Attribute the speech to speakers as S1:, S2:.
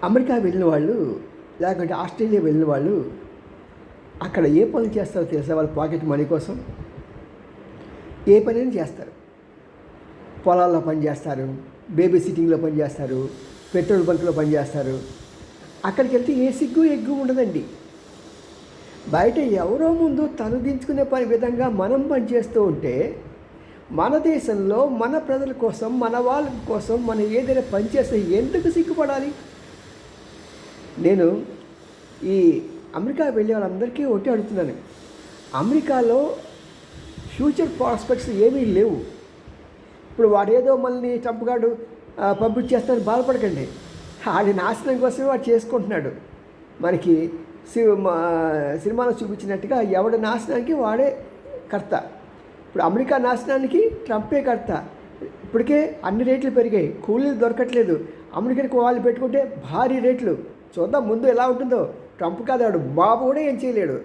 S1: America వెళ్ళిన వాళ్ళు, లేకుంటే ఆస్ట్రేలియా వెళ్ళిన వాళ్ళు అక్కడ ఏ పనులు చేస్తారో తెలుసా? వాళ్ళ పాకెట్ మనీ కోసం ఏ పనైనా చేస్తారు. పొలాల్లో పని చేస్తారు, బేబీ సిట్టింగ్లో పని చేస్తారు, పెట్రోల్ బంక్లో పని చేస్తారు. అక్కడికి వెళ్తే ఏ సిగ్గు ఎగ్గు ఉండదండి. బయట ఎవరో ముందు తలదించుకునే పని విధంగా మనం పనిచేస్తూ ఉంటే, మన దేశంలో మన ప్రజల కోసం, మన వాళ్ళ కోసం మనం ఏదైనా పని చేస్తే ఎందుకు సిగ్గుపడాలి? నేను ఈ అమెరికా వెళ్ళే వాళ్ళందరికీ ఒకటి అడుగుతున్నాను. అమెరికాలో ఫ్యూచర్ ప్రాస్పెక్ట్స్ ఏమీ లేవు. ఇప్పుడు వాడేదో మనల్ని ట్రంప్ గాడు పంపించేస్తానని బాధపడకండి. ఆడి నాశనం కోసమే వాడు చేసుకుంటున్నాడు. మనకి సినిమాలో చూపించినట్టుగా ఎవడి నాశనానికి వాడే కర్త. ఇప్పుడు అమెరికా నాశనానికి ట్రంపే కర్త. ఇప్పటికే అన్ని రేట్లు పెరిగాయి, కూలీలు దొరకట్లేదు. అమెరికాకి వాళ్ళు పెట్టుకుంటే భారీ రేట్లు. చూద్దాం ముందు ఎలా ఉంటుందో. ట్రంప్ కాదు, వాడు బాబు కూడా ఏం చేయలేడు.